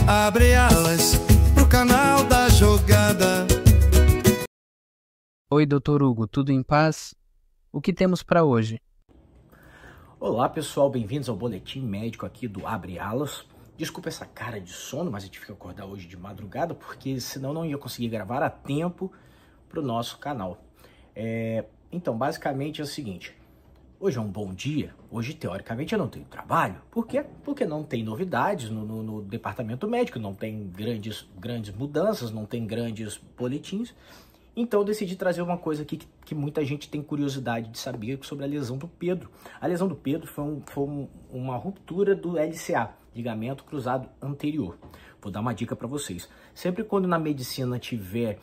Abre alas pro canal da jogada. Oi, Dr. Hugo, tudo em paz? O que temos para hoje? Olá pessoal, bem-vindos ao boletim médico aqui do Abre Alas. Desculpa essa cara de sono, mas a gente fica acordar hoje de madrugada, porque senão não ia conseguir gravar a tempo para o nosso canal. Então, basicamente é o seguinte, hoje é um bom dia, hoje teoricamente eu não tenho trabalho. Por quê? Porque não tem novidades no departamento médico, não tem grandes mudanças, não tem grandes boletins. Então eu decidi trazer uma coisa aqui que muita gente tem curiosidade de saber sobre a lesão do Pedro. A lesão do Pedro foi uma ruptura do LCA, ligamento cruzado anterior. Vou dar uma dica para vocês. Sempre quando na medicina tiver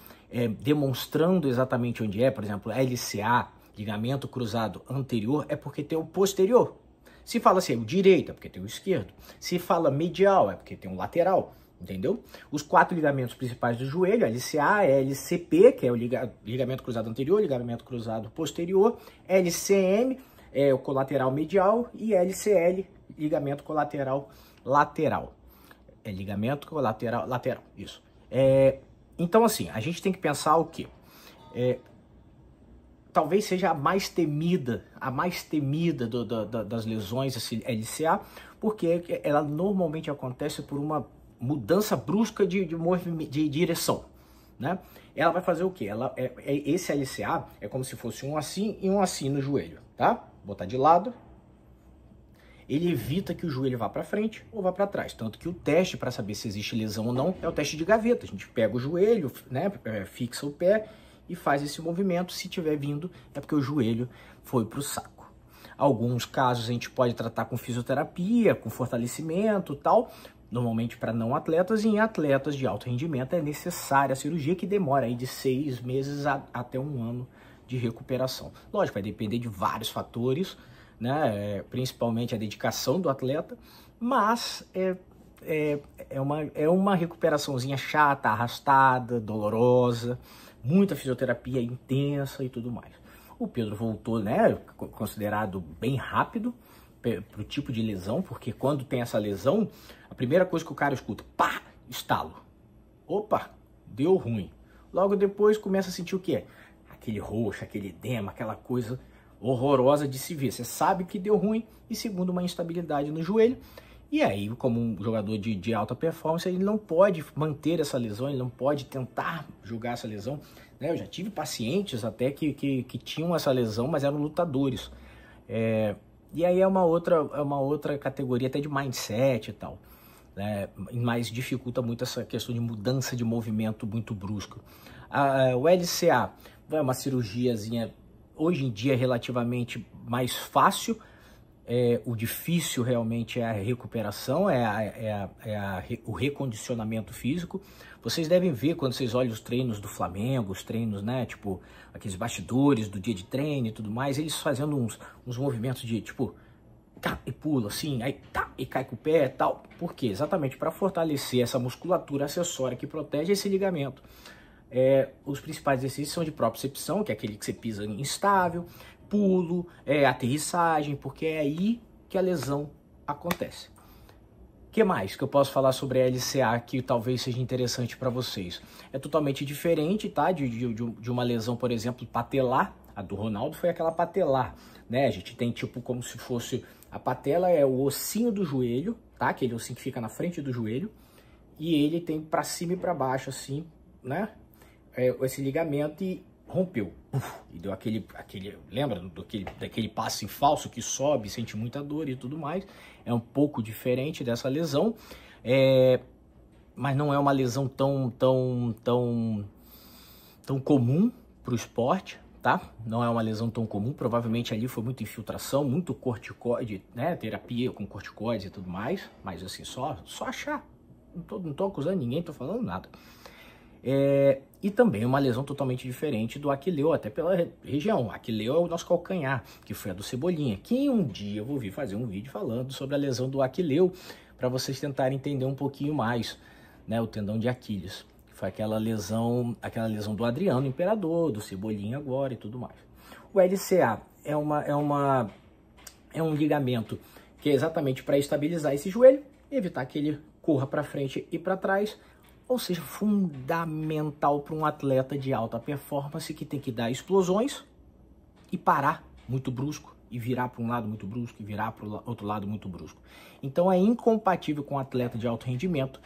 demonstrando exatamente onde é, por exemplo, LCA, ligamento cruzado anterior, é porque tem o posterior. Se fala assim, o direito, é porque tem o esquerdo. Se fala medial, é porque tem o lateral. Entendeu? Os 4 ligamentos principais do joelho, LCA, LCP, que é o ligamento cruzado anterior, ligamento cruzado posterior, LCM, é o colateral medial, e LCL, ligamento colateral lateral. É ligamento colateral lateral, isso. Então, assim, a gente tem que pensar o quê? Talvez seja a mais temida das lesões, esse LCA, porque ela normalmente acontece por uma mudança brusca de direção, né? Ela vai fazer o quê? Esse LCA é como se fosse um assim e um assim no joelho, tá? Botar de lado. Ele evita que o joelho vá para frente ou vá para trás. Tanto que o teste para saber se existe lesão ou não é o teste de gaveta. A gente pega o joelho, né? Fixa o pé e faz esse movimento. Se tiver vindo, é porque o joelho foi para o saco. Alguns casos a gente pode tratar com fisioterapia, com fortalecimento e tal. Normalmente para não atletas, e em atletas de alto rendimento é necessária a cirurgia, que demora aí de 6 meses até 1 ano de recuperação. Lógico, vai depender de vários fatores, né? Principalmente a dedicação do atleta, mas é uma recuperaçãozinha chata, arrastada, dolorosa, muita fisioterapia intensa e tudo mais. O Pedro voltou, né, considerado bem rápido para o tipo de lesão, porque quando tem essa lesão, a primeira coisa que o cara escuta, pá, estalo. Opa, deu ruim. Logo depois começa a sentir o quê? Aquele roxo, aquele edema, aquela coisa horrorosa de se ver. Você sabe que deu ruim, e segundo, uma instabilidade no joelho. E aí, como um jogador de alta performance, ele não pode manter essa lesão, ele não pode tentar jogar essa lesão. Né? Eu já tive pacientes até que tinham essa lesão, mas eram lutadores. E aí é uma outra categoria até de mindset e tal, né? Mas dificulta muito essa questão de mudança de movimento muito brusco. O LCA é uma cirurgiazinha, hoje em dia, relativamente mais fácil. O difícil realmente é a recuperação, o recondicionamento físico. Vocês devem ver quando vocês olham os treinos do Flamengo, os treinos, né, tipo, aqueles bastidores do dia de treino e tudo mais, eles fazendo uns movimentos de, tipo, tá, e pula assim, aí tá, e cai com o pé e tal. Por quê? Exatamente para fortalecer essa musculatura acessória que protege esse ligamento. Os principais exercícios são de propriocepção, que é aquele que você pisa instável, pulo, aterrissagem, porque é aí que a lesão acontece. O que mais que eu posso falar sobre a LCA que talvez seja interessante para vocês? É totalmente diferente, tá? De uma lesão, por exemplo, patelar. A do Ronaldo foi aquela patelar, né? A gente tem tipo como se fosse... A patela é o ossinho do joelho, tá? Aquele ossinho que fica na frente do joelho. E ele tem para cima e para baixo, assim, né? Esse ligamento e rompeu. E deu aquele lembra daquele passo em falso que sobe, sente muita dor e tudo mais. É um pouco diferente dessa lesão, mas não é uma lesão tão comum para o esporte, tá? Não é uma lesão tão comum. Provavelmente ali foi muita infiltração, muito corticoide, né? Terapia com corticoides e tudo mais. Mas assim, só achar. Não tô acusando ninguém, tô falando nada. E também uma lesão totalmente diferente do aquileu, até pela região. Aquileu é o nosso calcanhar, que foi a do Cebolinha, que um dia eu vou vir fazer um vídeo falando sobre a lesão do aquileu, para vocês tentarem entender um pouquinho mais, né, o tendão de Aquiles. Foi aquela lesão do Adriano Imperador, do Cebolinha agora e tudo mais. O LCA é um ligamento que é exatamente para estabilizar esse joelho e evitar que ele corra para frente e para trás, ou seja, fundamental para um atleta de alta performance que tem que dar explosões e parar muito brusco, e virar para um lado muito brusco, e virar para o outro lado muito brusco. Então é incompatível com um atleta de alto rendimento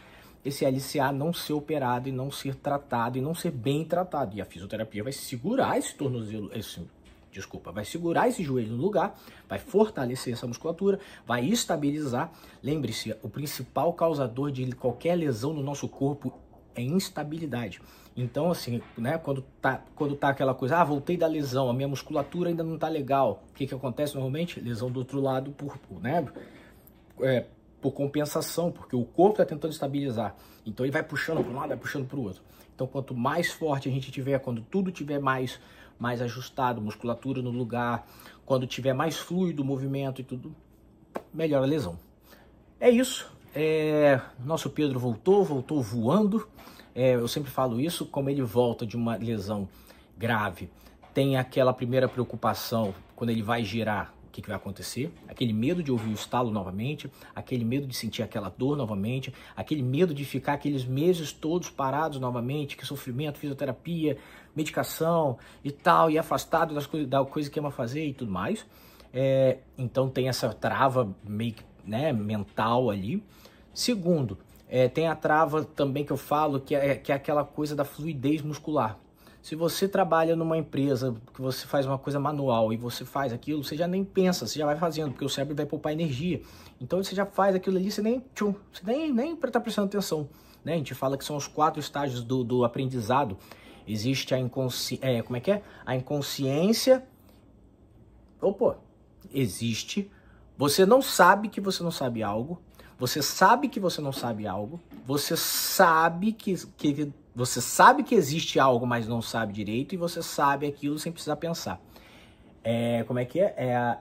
esse LCA não ser operado e não ser tratado e não ser bem tratado. E a fisioterapia vai segurar esse tornozelo, vai segurar esse joelho no lugar, vai fortalecer essa musculatura, vai estabilizar. Lembre-se, o principal causador de qualquer lesão no nosso corpo é instabilidade. Então, assim, né, quando tá aquela coisa, voltei da lesão, a minha musculatura ainda não tá legal. O que acontece normalmente? Lesão do outro lado por compensação, porque o corpo está tentando estabilizar. Então ele vai puxando para um lado, vai puxando para o outro. Então quanto mais forte a gente tiver, quando tudo tiver mais ajustado, musculatura no lugar, quando tiver mais fluido o movimento e tudo, melhor a lesão. É isso. Nosso Pedro voltou voando. Eu sempre falo isso, como ele volta de uma lesão grave, tem aquela primeira preocupação quando ele vai girar. O que vai acontecer? Aquele medo de ouvir o estalo novamente, aquele medo de sentir aquela dor novamente, aquele medo de ficar aqueles meses todos parados novamente, que sofrimento, fisioterapia, medicação e tal, e afastado da coisa que ama fazer e tudo mais. Então tem essa trava meio mental ali. Segundo, tem a trava também que eu falo, que é aquela coisa da fluidez muscular. Se você trabalha numa empresa que você faz uma coisa manual e você faz aquilo, você já nem pensa, você já vai fazendo, porque o cérebro vai poupar energia. Então você já faz aquilo ali, você nem tá prestando atenção. Né? A gente fala que são os 4 estágios do aprendizado. Existe a a inconsciência. Existe. Você não sabe que você não sabe algo. Você sabe que você não sabe algo. Você sabe você sabe que existe algo, mas não sabe direito, e você sabe aquilo sem precisar pensar. É a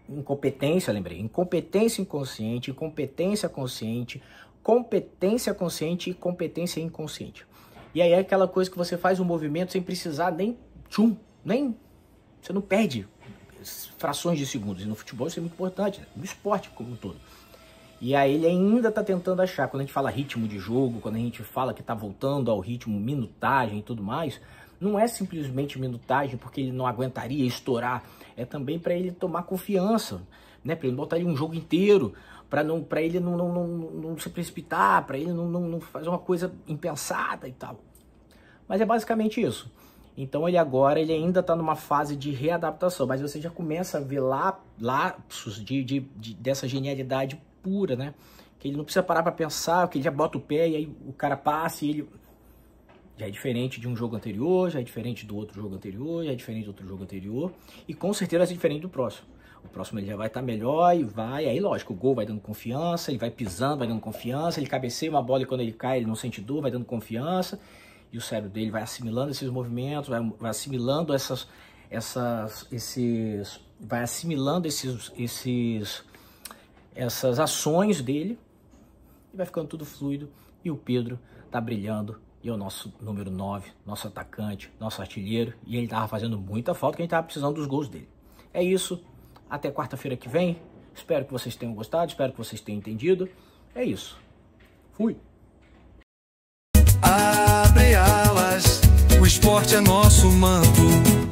incompetência, lembrei. Incompetência inconsciente, incompetência consciente, competência consciente e competência inconsciente. E aí é aquela coisa que você faz um movimento sem precisar você não perde frações de segundos. E no futebol isso é muito importante, né? No esporte como um todo. E aí ele ainda está tentando achar, quando a gente fala ritmo de jogo, quando a gente fala que está voltando ao ritmo minutagem e tudo mais, não é simplesmente minutagem porque ele não aguentaria estourar, é também para ele tomar confiança, né? Para ele botar ali um jogo inteiro, para ele não se precipitar, para ele não fazer uma coisa impensada e tal. Mas é basicamente isso. Então ele ainda está numa fase de readaptação, mas você já começa a ver lapsos dessa genialidade pura, né? Que ele não precisa parar para pensar, que ele já bota o pé e aí o cara passa e ele já é diferente de um jogo anterior, já é diferente do outro jogo anterior, já é diferente do outro jogo anterior e com certeza vai ser diferente do próximo. O próximo ele já vai estar melhor e aí lógico, o gol vai dando confiança, ele vai pisando, vai dando confiança, ele cabeceia uma bola e quando ele cai ele não sente dor, vai dando confiança e o cérebro dele vai assimilando esses movimentos, vai assimilando essas ações dele e vai ficando tudo fluido e o Pedro tá brilhando e é o nosso número 9, nosso atacante, nosso artilheiro e ele tava fazendo muita falta que a gente tava precisando dos gols dele. É isso, até quarta-feira que vem, espero que vocês tenham gostado, espero que vocês tenham entendido, é isso, fui! Abre alas, o esporte é nosso manto.